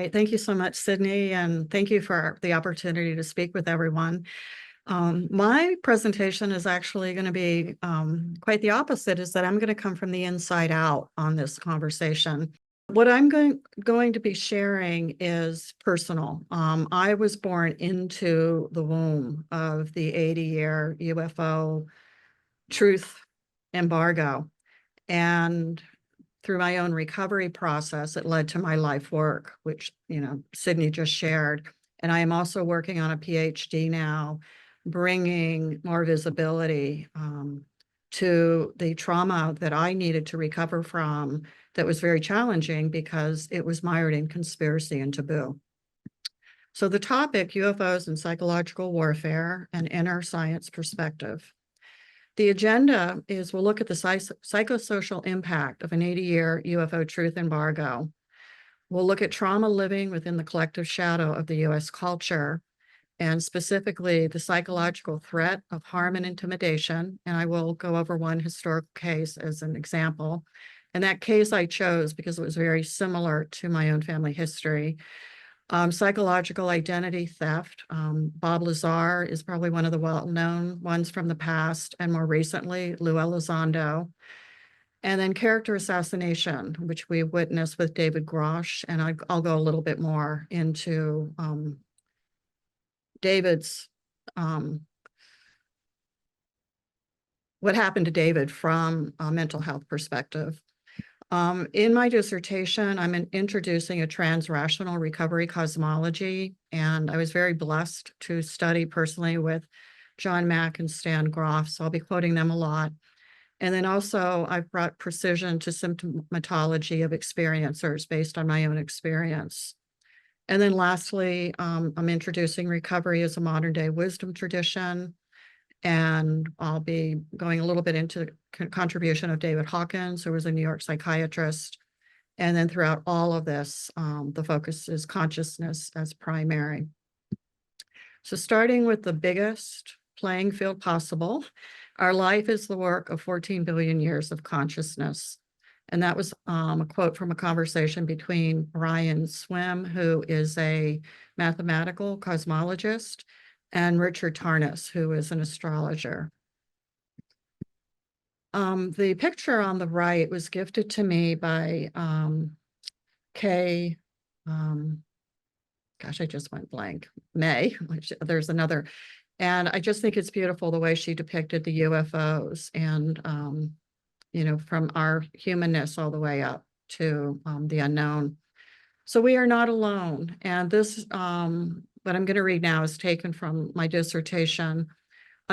Thank you so much, Sydney, and thank you for the opportunity to speak with everyone. My presentation is actually going to be quite the opposite, is that I'm going to come from the inside out on this conversation. What I'm going to be sharing is personal. I was born into the womb of the 80-year UFO truth embargo, and through my own recovery process, it led to my life work, which, Sydney just shared. And I am also working on a PhD now, bringing more visibility to the trauma that I needed to recover from that was very challenging because it was mired in conspiracy and taboo. So the topic, UFOs and psychological warfare, an inner science perspective. The agenda is we'll look at the psychosocial impact of an 80-year UFO truth embargo. We'll look at trauma living within the collective shadow of the U.S. culture, and specifically the psychological threat of harm and intimidation. And I will go over one historical case as an example. And that case I chose because it was very similar to my own family history. Psychological identity theft. Bob Lazar is probably one of the well-known ones from the past, and more recently, Lou Elizondo. And then character assassination, which we witnessed with David Grosh, and I'll go a little bit more into David's, what happened to David from a mental health perspective. In my dissertation, I'm introducing a transrational recovery cosmology, and I was very blessed to study personally with John Mack and Stan Groff, so I'll be quoting them a lot. And then also I've brought precision to symptomatology of experiencers based on my own experience. And then lastly, I'm introducing recovery as a modern day wisdom tradition. And I'll be going a little bit into the contribution of David Hawkins, who was a New York psychiatrist. And then throughout all of this, the focus is consciousness as primary. So starting with the biggest playing field possible, our life is the work of 14 billion years of consciousness. And that was a quote from a conversation between Brian Swim, who is a mathematical cosmologist, and Richard Tarnas, who is an astrologer. The picture on the right was gifted to me by Kay, gosh, I just went blank, May, which there's another. And I just think it's beautiful the way she depicted the UFOs and, from our humanness all the way up to the unknown. So we are not alone. And this, what I'm going to read now is taken from my dissertation.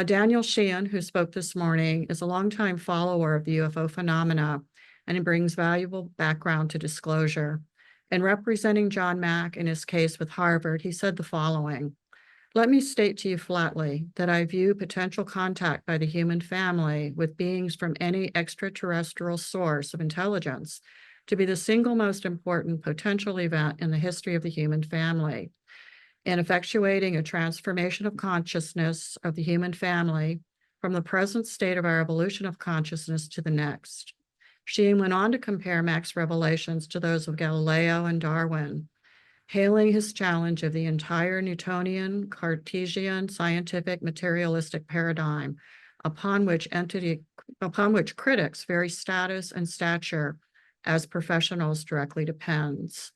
Daniel Sheehan, who spoke this morning, is a longtime follower of the UFO phenomena, and he brings valuable background to disclosure. In representing John Mack in his case with Harvard, he said the following: "Let me state to you flatly that I view potential contact by the human family with beings from any extraterrestrial source of intelligence to be the single most important potential event in the history of the human family. In effectuating a transformation of consciousness of the human family from the present state of our evolution of consciousness to the next." Sheehan went on to compare Mack's revelations to those of Galileo and Darwin, hailing his challenge of the entire Newtonian, Cartesian, scientific, materialistic paradigm, upon which critics' very status and stature as professionals directly depends.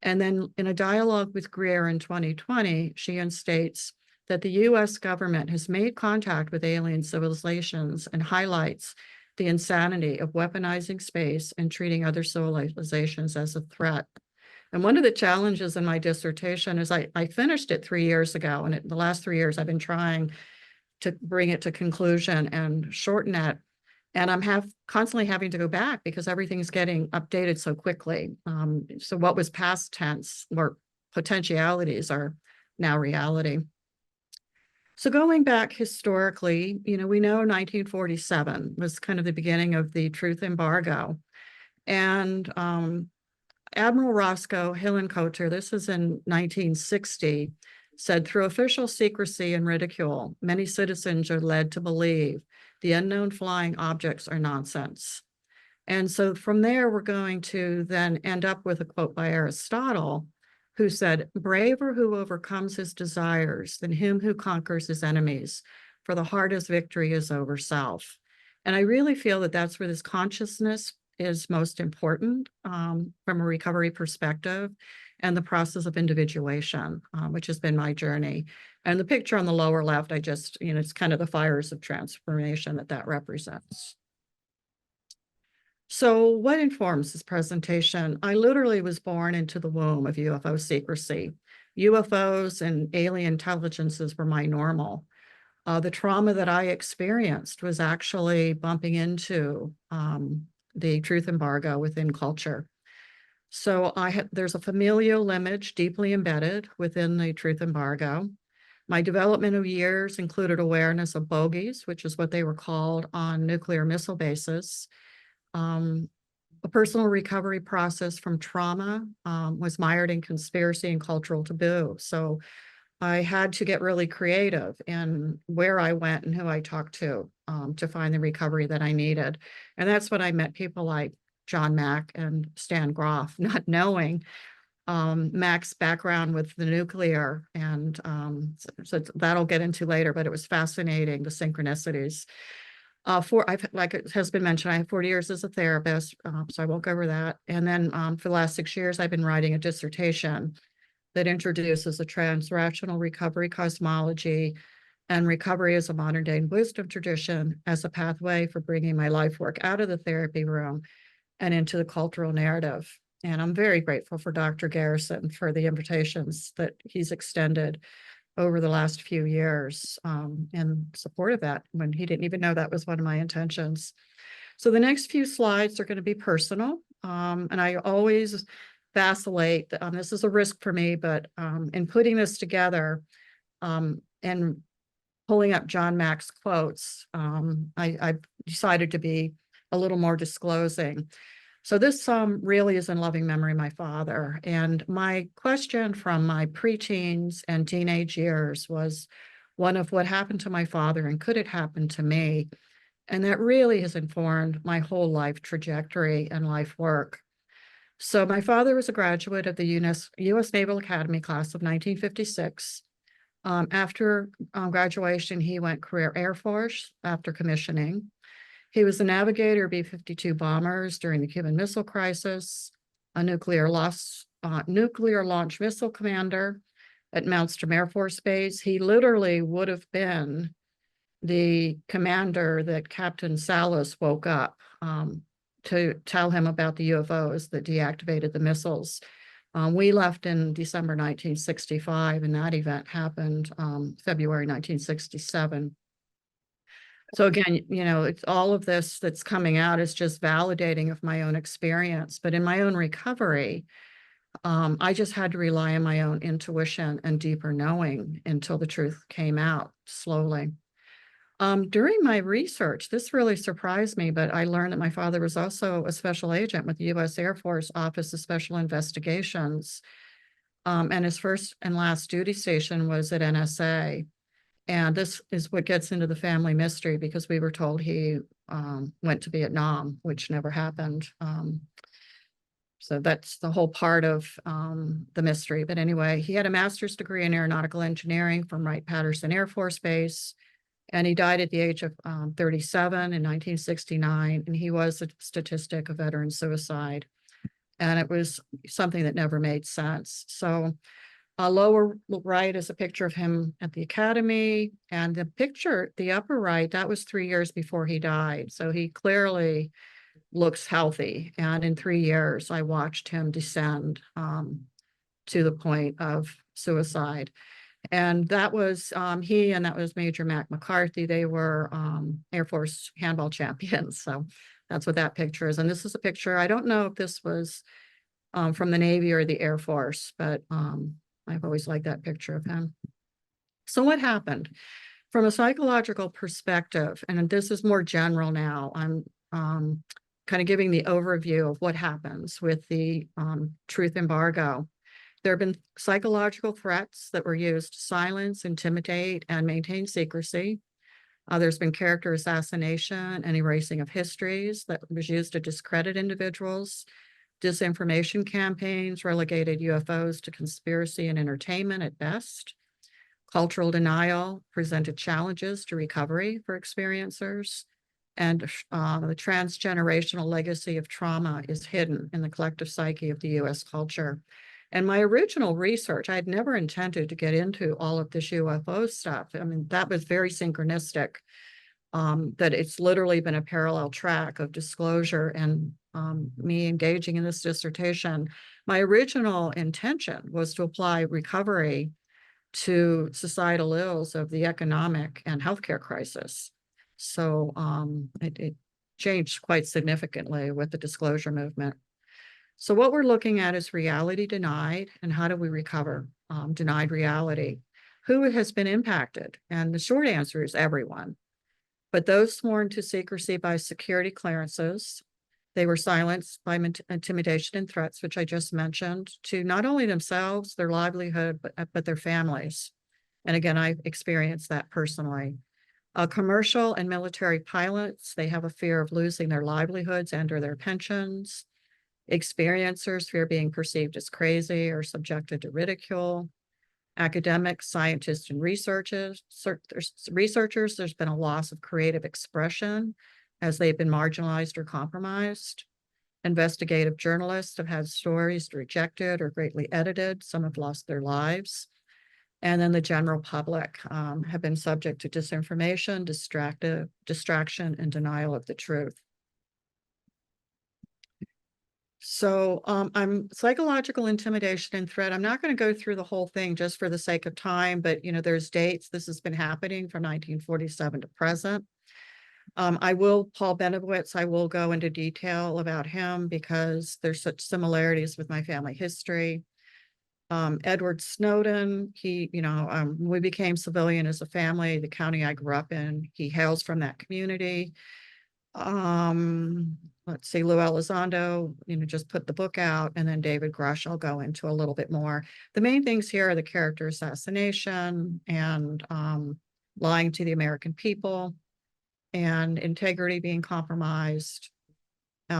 And then in a dialogue with Greer in 2020, Sheehan states that the US government has made contact with alien civilizations and highlights the insanity of weaponizing space and treating other civilizations as a threat. And one of the challenges in my dissertation is I finished it 3 years ago, and the last 3 years I've been trying to bring it to conclusion and shorten it. And I'm constantly having to go back because everything's getting updated so quickly. So what was past tense or potentialities are now reality. So going back historically, we know 1947 was kind of the beginning of the truth embargo. And Admiral Roscoe Hillenkoetter, this is in 1960, said, "Through official secrecy and ridicule, many citizens are led to believe the unknown flying objects are nonsense." And so from there, we're going to then end up with a quote by Aristotle, who said, "Braver who overcomes his desires than him who conquers his enemies, for the hardest victory is over self." And I really feel that that's where this consciousness is most important, from a recovery perspective, and the process of individuation, which has been my journey. And the picture on the lower left, I just, it's kind of the fires of transformation that represents. So what informs this presentation? I literally was born into the womb of UFO secrecy. UFOs and alien intelligences were my normal. The trauma that I experienced was actually bumping into the truth embargo within culture. So there's a familial lineage deeply embedded within the truth embargo. My development of years included awareness of bogeys, which is what they were called on nuclear missile bases. A personal recovery process from trauma, was mired in conspiracy and cultural taboo. So I had to get really creative in where I went and who I talked to find the recovery that I needed. And that's when I met people like John Mack and Stan Groff, not knowing Mack's background with the nuclear. And so that'll get into later, but it was fascinating, the synchronicities. Like it has been mentioned, I have 40 years as a therapist, so I won't go over that. And then for the last 6 years, I've been writing a dissertation that introduces a transrational recovery cosmology and recovery as a modern day wisdom tradition as a pathway for bringing my life work out of the therapy room and into the cultural narrative. And I'm very grateful for Dr. Garrison for the invitations that he's extended over the last few years in support of that, when he didn't even know that was one of my intentions. So the next few slides are going to be personal. And I always vacillate. This is a risk for me, but in putting this together and pulling up John Mack's quotes, I decided to be a little more disclosing. So this really is in loving memory of my father. And my question from my preteens and teenage years was one of what happened to my father and could it happen to me? And that really has informed my whole life trajectory and life work. So my father was a graduate of the U.S. Naval Academy class of 1956. After graduation, he went career Air Force after commissioning. He was a navigator B-52 bombers during the Cuban Missile Crisis, a nuclear launch missile commander at Malmstrom Air Force Base. He literally would have been the commander that Captain Salas woke up to tell him about the UFOs that deactivated the missiles. We left in December 1965, and that event happened February 1967. So again, it's all of this that's coming out is just validating of my own experience. But in my own recovery, I just had to rely on my own intuition and deeper knowing until the truth came out slowly. During my research, this really surprised me, but I learned that my father was also a special agent with the U.S. Air Force Office of Special Investigations. And his first and last duty station was at NSA. And this is what gets into the family mystery, because we were told he went to Vietnam, which never happened. So that's the whole part of the mystery. But anyway, he had a master's degree in aeronautical engineering from Wright-Patterson Air Force Base. And he died at the age of 37 in 1969. And he was a statistic of veteran suicide. And it was something that never made sense. So lower right is a picture of him at the academy. And the picture, the upper right, that was 3 years before he died. So he clearly looks healthy. And in 3 years, I watched him descend to the point of suicide. And that was he, and that was Major Mac McCarthy. They were Air Force handball champions. So that's what that picture is. And this is a picture, I don't know if this was from the Navy or the Air Force, but I've always liked that picture of him. So what happened? From a psychological perspective, and this is more general now, I'm kind of giving the overview of what happens with the truth embargo. There have been psychological threats that were used to silence, intimidate, and maintain secrecy. There's been character assassination and erasing of histories that was used to discredit individuals. Disinformation campaigns relegated UFOs to conspiracy and entertainment at best. Cultural denial presented challenges to recovery for experiencers. And the transgenerational legacy of trauma is hidden in the collective psyche of the US culture. And my original research, I had never intended to get into all of this UFO stuff. I mean, that was very synchronistic, that it's literally been a parallel track of disclosure and me engaging in this dissertation. My original intention was to apply recovery to societal ills of the economic and healthcare crisis. So it changed quite significantly with the disclosure movement. So what we're looking at is reality denied and how do we recover denied reality? Who has been impacted? And the short answer is everyone. But those sworn to secrecy by security clearances, they were silenced by intimidation and threats, which I just mentioned, to not only themselves, their livelihood, but their families. And again, I've experienced that personally. Commercial and military pilots, they have a fear of losing their livelihoods and or their pensions. Experiencers fear being perceived as crazy or subjected to ridicule. Academics, scientists, and researchers, there's been a loss of creative expression as they've been marginalized or compromised. Investigative journalists have had stories rejected or greatly edited. Some have lost their lives. And then the general public have been subject to disinformation, distraction, and denial of the truth. So I'm psychological intimidation and threat. I'm not going to go through the whole thing just for the sake of time, but there's dates. This has been happening from 1947 to present. Paul Benowitz, I will go into detail about him because there's such similarities with my family history. Edward Snowden, we became civilian as a family, the county I grew up in. He hails from that community. Let's see, Lou Elizondo, just put the book out, and then David Grush, I'll go into a little bit more. The main things here are the character assassination and lying to the American people and integrity being compromised.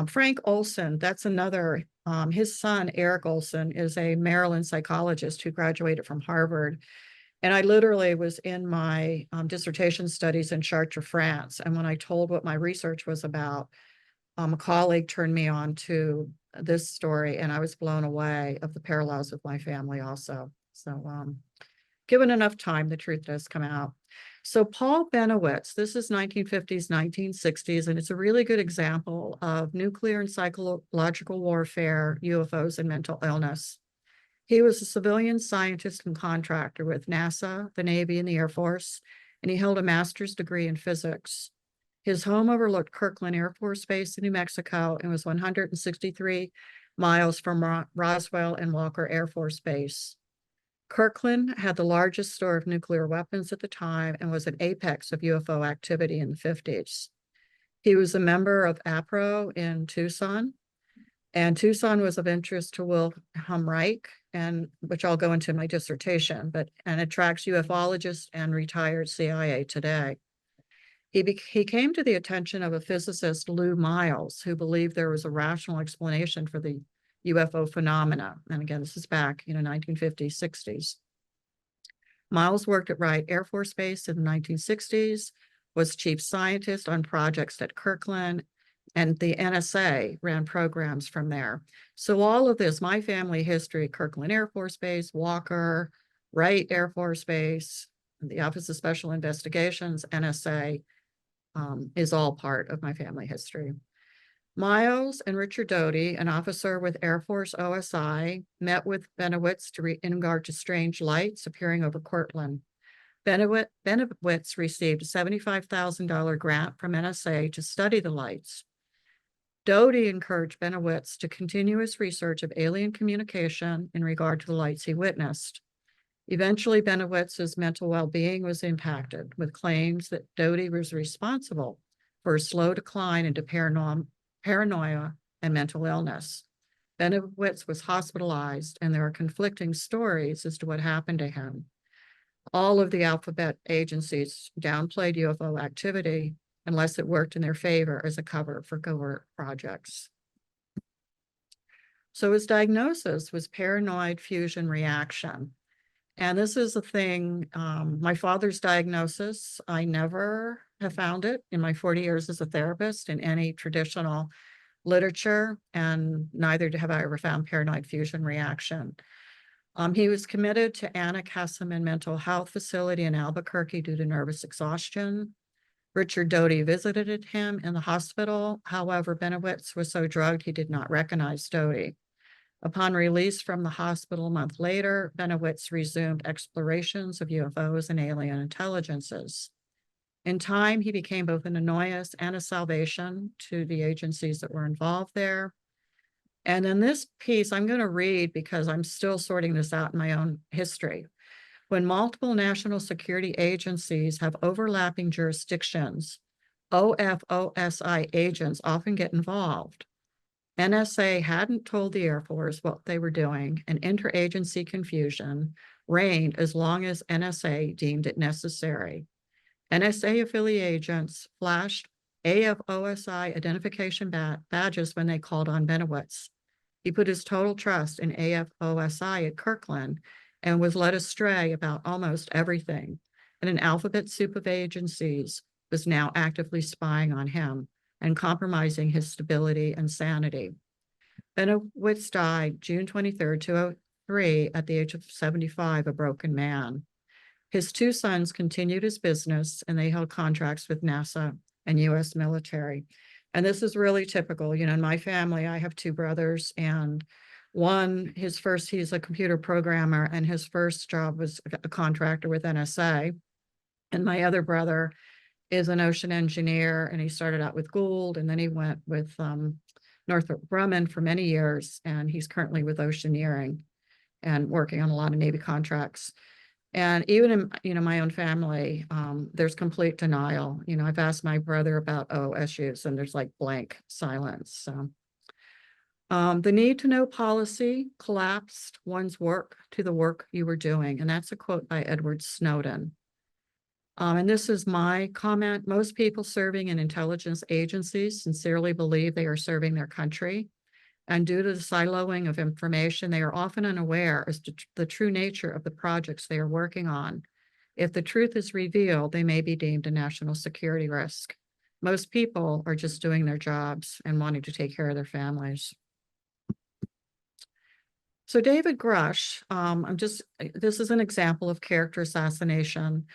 Frank Olson, that's another, his son, Eric Olson, is a Maryland psychologist who graduated from Harvard. And I literally was in my dissertation studies in Chartres, France. And when I told what my research was about, a colleague turned me on to this story, and I was blown away of the parallels with my family also. So given enough time, the truth does come out. So Paul Benowitz, this is 1950s, 1960s, and it's a really good example of nuclear and psychological warfare, UFOs, and mental illness. He was a civilian scientist and contractor with NASA, the Navy, and the Air Force, and he held a master's degree in physics. His home overlooked Kirkland Air Force Base in New Mexico and was 163 miles from Roswell and Walker Air Force Base. Kirkland had the largest store of nuclear weapons at the time and was an apex of UFO activity in the 50s. He was a member of APRO in Tucson, and Tucson was of interest to Wilhelm Reich, and which I'll go into in my dissertation, and attracts ufologists and retired CIA today. He came to the attention of a physicist, Lou Miles, who believed there was a rational explanation for the UFO phenomena. And again, this is back, 1950s, 60s. Miles worked at Wright Air Force Base in the 1960s, was chief scientist on projects at Kirkland, and the NSA ran programs from there. So all of this, my family history, Kirkland Air Force Base, Walker, Wright Air Force Base, the Office of Special Investigations, NSA, is all part of my family history. Miles and Richard Doty, an officer with Air Force OSI, met with Benowitz in regard to strange lights appearing over Kirtland. Benowitz received a $75,000 grant from NSA to study the lights. Doty encouraged Benowitz to continue his research of alien communication in regard to the lights he witnessed. Eventually, Benowitz's mental well-being was impacted with claims that Doty was responsible for a slow decline into paranoia and mental illness. Benowitz was hospitalized, and there are conflicting stories as to what happened to him. All of the alphabet agencies downplayed UFO activity unless it worked in their favor as a cover for covert projects. So his diagnosis was paranoid fusion reaction. And this is a thing, my father's diagnosis, I never have found it in my 40 years as a therapist in any traditional literature, and neither have I ever found paranoid fusion reaction. He was committed to Anna Kesselman Mental Health Facility in Albuquerque due to nervous exhaustion. Richard Doty visited him in the hospital. However, Benowitz was so drugged he did not recognize Doty. Upon release from the hospital a month later, Benowitz resumed explorations of UFOs and alien intelligences. In time, he became both an annoyance and a salvation to the agencies that were involved there. And in this piece, I'm going to read because I'm still sorting this out in my own history. When multiple national security agencies have overlapping jurisdictions, OFOSI agents often get involved. NSA hadn't told the Air Force what they were doing, and interagency confusion reigned as long as NSA deemed it necessary. NSA affiliate agents flashed AFOSI identification badges when they called on Benowitz. He put his total trust in AFOSI at Kirkland and was led astray about almost everything. And an alphabet soup of agencies was now actively spying on him and compromising his stability and sanity. Benowitz died June 23rd, 2003, at the age of 75, a broken man. His two sons continued his business and they held contracts with NASA and US military. And this is really typical. You know, in my family, I have two brothers, and he's a computer programmer, and his first job was a contractor with NSA. And my other brother is an ocean engineer, and he started out with Gould, and then he went with Northrop Grumman for many years, and he's currently with Oceaneering and working on a lot of Navy contracts. And even in, my own family, there's complete denial. I've asked my brother about issues, and there's like blank silence. So the need to know policy collapsed one's work to the work you were doing. And that's a quote by Edward Snowden. And this is my comment. Most people serving in intelligence agencies sincerely believe they are serving their country. And due to the siloing of information, they are often unaware as to the true nature of the projects they are working on. If the truth is revealed, they may be deemed a national security risk. Most people are just doing their jobs and wanting to take care of their families. So David Grush, this is an example of character assassination.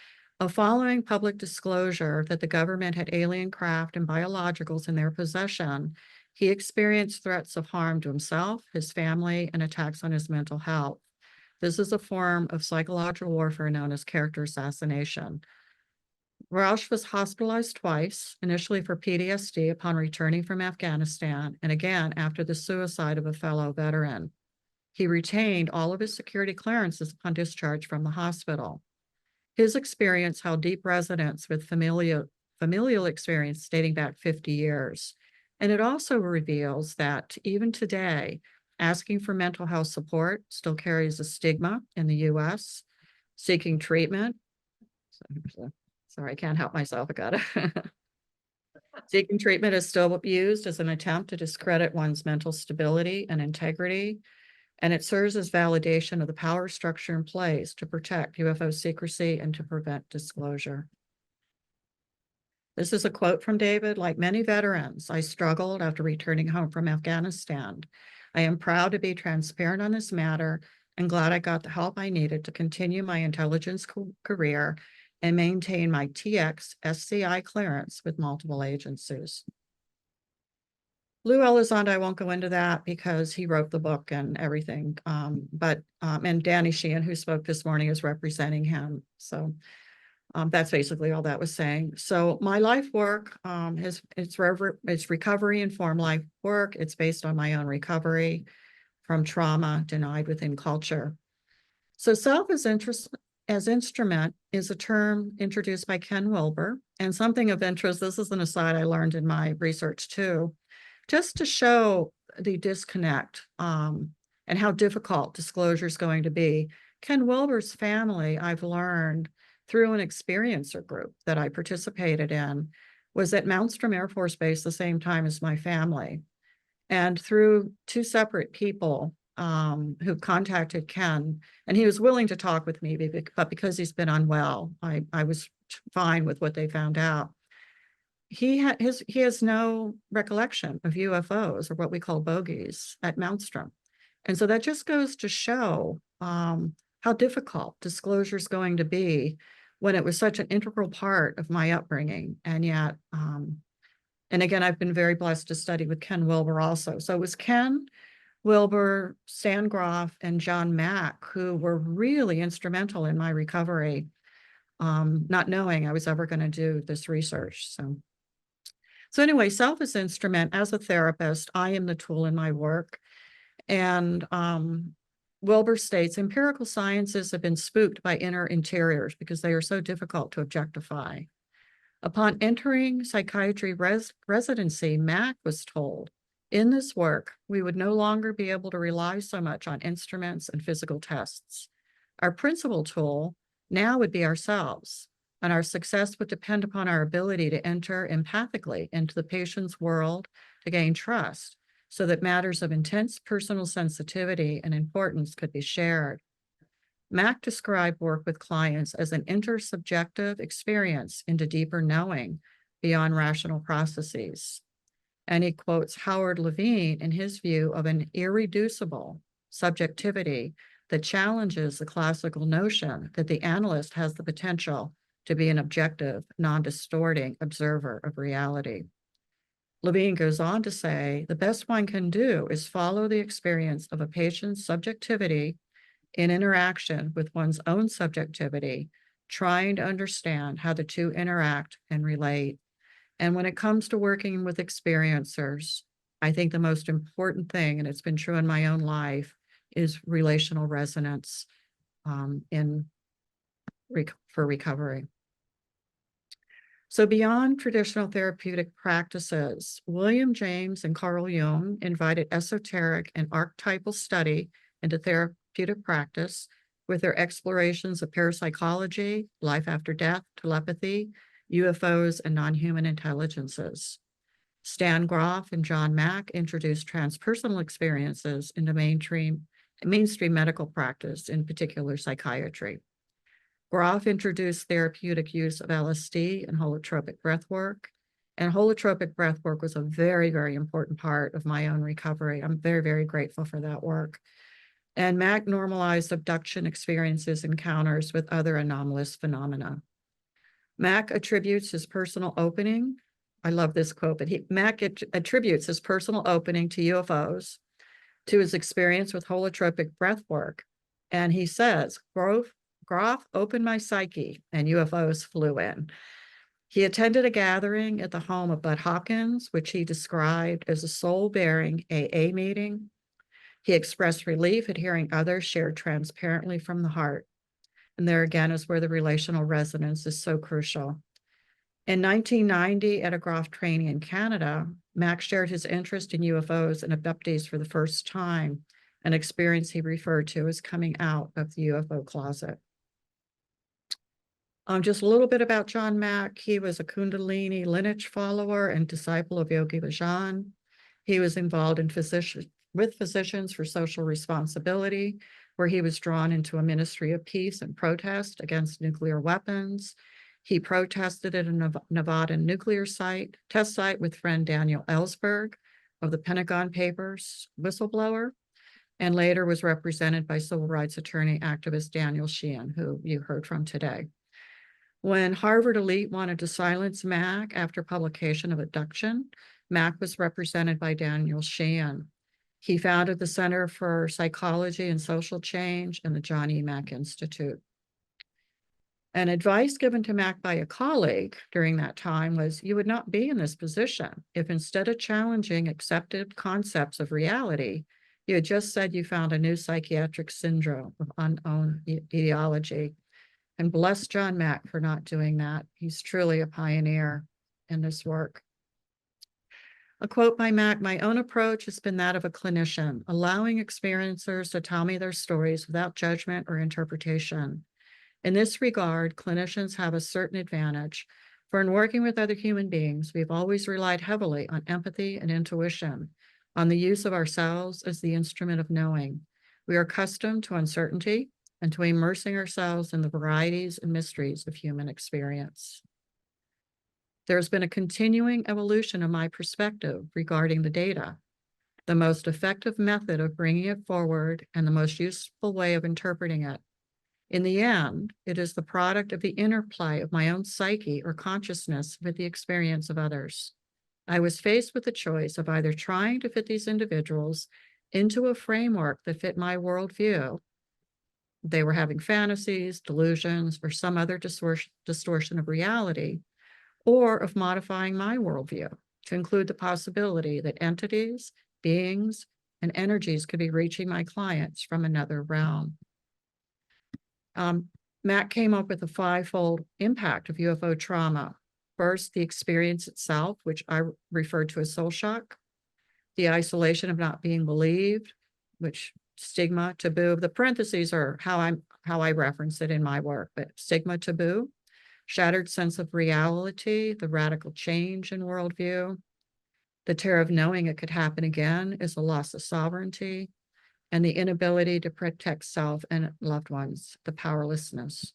Following public disclosure that the government had alien craft and biologicals in their possession, he experienced threats of harm to himself, his family, and attacks on his mental health. This is a form of psychological warfare known as character assassination. Rausch was hospitalized twice, initially for PTSD upon returning from Afghanistan, and again after the suicide of a fellow veteran. He retained all of his security clearances upon discharge from the hospital. His experience held deep resonance with familial experience dating back 50 years. And it also reveals that even today, asking for mental health support still carries a stigma in the US. Seeking treatment, sorry, I can't help myself, I got it. Seeking treatment is still used as an attempt to discredit one's mental stability and integrity, and it serves as validation of the power structure in place to protect UFO secrecy and to prevent disclosure. This is a quote from David. Like many veterans, I struggled after returning home from Afghanistan. I am proud to be transparent on this matter and glad I got the help I needed to continue my intelligence career and maintain my TX SCI clearance with multiple agencies. Lou Elizondo, I won't go into that because he wrote the book and everything. And Danny Sheehan, who spoke this morning, is representing him. So that's basically all that was saying. So my life work it's recovery informed life work. It's based on my own recovery from trauma denied within culture. So self as instrument is a term introduced by Ken Wilber, and something of interest. This is an aside I learned in my research too, just to show the disconnect and how difficult disclosure is going to be. Ken Wilber's family, I've learned through an experiencer group that I participated in, was at Malmstrom Air Force Base the same time as my family. And through two separate people who contacted Ken, and he was willing to talk with me, but because he's been unwell, I was fine with what they found out. He has no recollection of UFOs, or what we call bogies, at Malmstrom. And so that just goes to show how difficult disclosure is going to be when it was such an integral part of my upbringing. And yet, and again, I've been very blessed to study with Ken Wilber also. So it was Ken Wilber, Stan Groff, and John Mack who were really instrumental in my recovery, not knowing I was ever going to do this research. So anyway, self as instrument. As a therapist, I am the tool in my work. And Wilber states, empirical sciences have been spooked by inner interiors because they are so difficult to objectify. Upon entering psychiatry residency, Mack was told, in this work, we would no longer be able to rely so much on instruments and physical tests. Our principal tool now would be ourselves, and our success would depend upon our ability to enter empathically into the patient's world to gain trust, so that matters of intense personal sensitivity and importance could be shared. Mack described work with clients as an intersubjective experience into deeper knowing beyond rational processes. And he quotes Howard Levine in his view of an irreducible subjectivity that challenges the classical notion that the analyst has the potential to be an objective, non-distorting observer of reality. Levine goes on to say, the best one can do is follow the experience of a patient's subjectivity in interaction with one's own subjectivity, trying to understand how the two interact and relate. And when it comes to working with experiencers, I think the most important thing, and it's been true in my own life, is relational resonance for recovery. So beyond traditional therapeutic practices, William James and Carl Jung invited esoteric and archetypal study into therapeutic practice with their explorations of parapsychology, life after death, telepathy, UFOs, and non-human intelligences. Stan Groff and John Mack introduced transpersonal experiences into mainstream medical practice, in particular psychiatry. Groff introduced therapeutic use of LSD and holotropic breathwork. And holotropic breathwork was a very, very important part of my own recovery. I'm very, very grateful for that work. And Mack normalized abduction experiences, encounters with other anomalous phenomena. Mack attributes his personal opening. I love this quote, but Mack attributes his personal opening to UFOs to his experience with holotropic breathwork. And he says, Groff opened my psyche and UFOs flew in. He attended a gathering at the home of Bud Hawkins, which he described as a soul-bearing AA meeting. He expressed relief at hearing others share transparently from the heart. And there again is where the relational resonance is so crucial. In 1990, at a Groff training in Canada, Mack shared his interest in UFOs and abductees for the first time, an experience he referred to as coming out of the UFO closet. Just a little bit about John Mack. He was a Kundalini lineage follower and disciple of Yogi Bhajan. He was involved in with Physicians for Social Responsibility, where he was drawn into a ministry of peace and protest against nuclear weapons. He protested at a Nevada nuclear test site with friend Daniel Ellsberg of the Pentagon Papers whistleblower, and later was represented by civil rights attorney activist Daniel Sheehan, who you heard from today. When Harvard elite wanted to silence Mack after publication of Abduction, Mack was represented by Daniel Sheehan. He founded the Center for Psychology and Social Change and the John E. Mack Institute. And advice given to Mack by a colleague during that time was, you would not be in this position if instead of challenging accepted concepts of reality, you had just said you found a new psychiatric syndrome of unknown etiology. And bless John Mack for not doing that. He's truly a pioneer in this work. A quote by Mack, my own approach has been that of a clinician, allowing experiencers to tell me their stories without judgment or interpretation. In this regard, clinicians have a certain advantage, for in working with other human beings, we've always relied heavily on empathy and intuition, on the use of ourselves as the instrument of knowing. We are accustomed to uncertainty and to immersing ourselves in the varieties and mysteries of human experience. There's been a continuing evolution of my perspective regarding the data. The most effective method of bringing it forward and the most useful way of interpreting it. In the end, it is the product of the interplay of my own psyche or consciousness with the experience of others. I was faced with the choice of either trying to fit these individuals into a framework that fit my worldview. They were having fantasies, delusions, or some other distortion of reality, or of modifying my worldview to include the possibility that entities, beings, and energies could be reaching my clients from another realm. Matt came up with a five-fold impact of UFO trauma. First, the experience itself, which I referred to as soul shock, the isolation of not being believed, which stigma, taboo. The parentheses are how I reference it in my work, but stigma, taboo, shattered sense of reality, the radical change in worldview, the terror of knowing it could happen again is a loss of sovereignty, and the inability to protect self and loved ones, the powerlessness.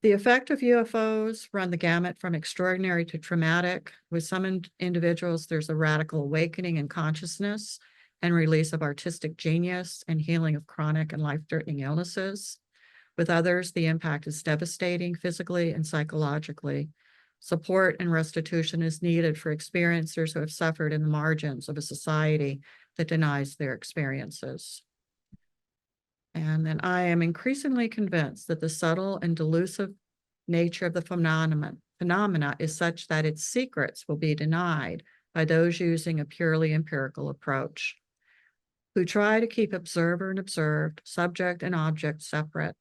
The effect of UFOs run the gamut from extraordinary to traumatic. With some individuals, there's a radical awakening in consciousness and release of artistic genius and healing of chronic and life-threatening illnesses. With others, the impact is devastating physically and psychologically. Support and restitution is needed for experiencers who have suffered in the margins of a society that denies their experiences. And then I am increasingly convinced that the subtle and delusive nature of the phenomena is such that its secrets will be denied by those using a purely empirical approach, who try to keep observer and observed, subject and object separate.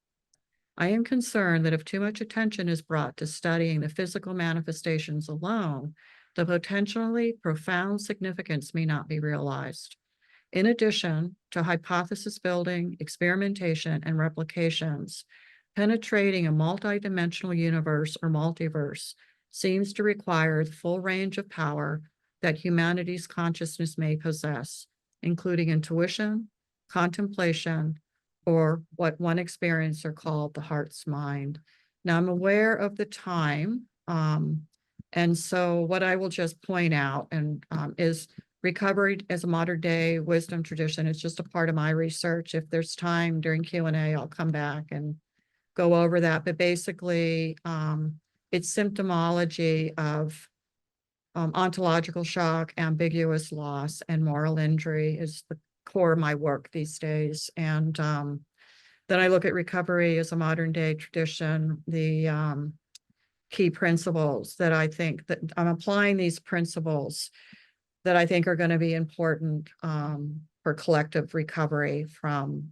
I am concerned that if too much attention is brought to studying the physical manifestations alone, the potentially profound significance may not be realized. In addition to hypothesis building, experimentation, and replications, penetrating a multidimensional universe or multiverse seems to require the full range of power that humanity's consciousness may possess, including intuition, contemplation, or what one experiencer called the heart's mind. Now, I'm aware of the time, and so what I will just point out is recovery as a modern day wisdom tradition. It's just a part of my research. If there's time during Q&A, I'll come back and go over that. But basically, it's symptomology of ontological shock, ambiguous loss, and moral injury is the core of my work these days. And then I look at recovery as a modern day tradition, the key principles that I think that I'm applying these principles that I think are going to be important for collective recovery from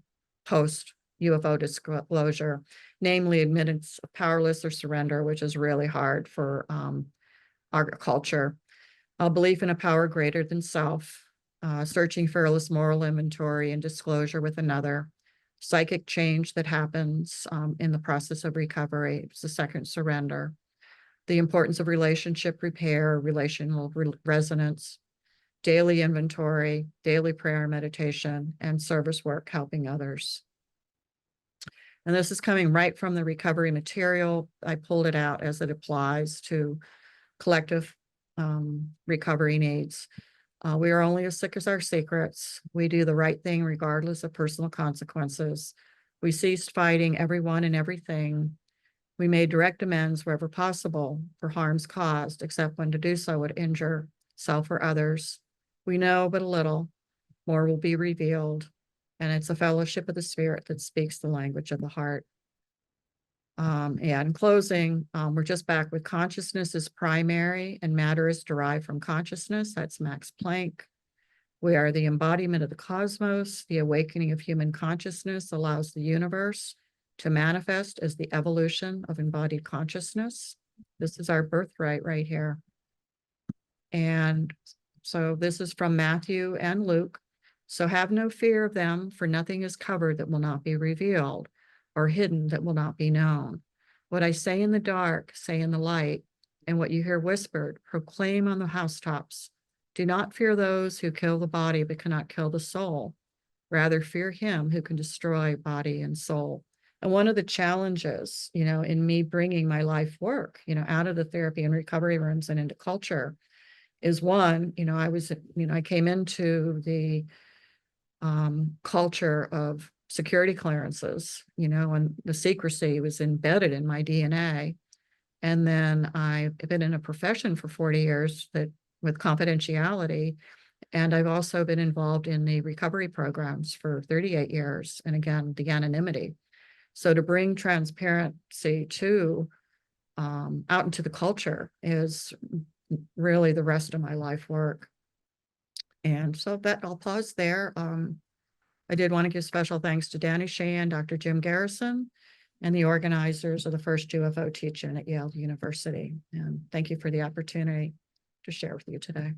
post UFO disclosure, namely admittance of powerless or surrender, which is really hard for our culture, a belief in a power greater than self, searching fearless moral inventory and disclosure with another, psychic change that happens in the process of recovery. It's the second surrender, the importance of relationship repair, relational resonance, daily inventory, daily prayer, meditation, and service work, helping others. And this is coming right from the recovery material. I pulled it out as it applies to collective recovery needs. We are only as sick as our secrets. We do the right thing regardless of personal consequences. We ceased fighting everyone and everything. We made direct amends wherever possible for harms caused, except when to do so would injure self or others. We know but a little, more will be revealed, and it's a fellowship of the spirit that speaks the language of the heart. And in closing, we're just back with consciousness is primary and matter is derived from consciousness. That's Max Planck. We are the embodiment of the cosmos. The awakening of human consciousness allows the universe to manifest as the evolution of embodied consciousness. This is our birthright right here. And so this is from Matthew and Luke. So have no fear of them, for nothing is covered that will not be revealed, or hidden that will not be known. What I say in the dark, say in the light. and what you hear whispered, proclaim on the housetops. Do not fear those who kill the body but cannot kill the soul. Rather fear him who can destroy body and soul. And one of the challenges, in me bringing my life work, out of the therapy and recovery rooms and into culture is one, I came into the culture of security clearances, and the secrecy was embedded in my DNA. And then I've been in a profession for 40 years that with confidentiality. And I've also been involved in the recovery programs for 38 years. And again, the anonymity. So to bring transparency to out into the culture is really the rest of my life work. And so that I'll pause there. I did want to give special thanks to Danny Sheehan, Dr. Jim Garrison, and the organizers of the first UFO teach-in at Yale University. And thank you for the opportunity to share with you today.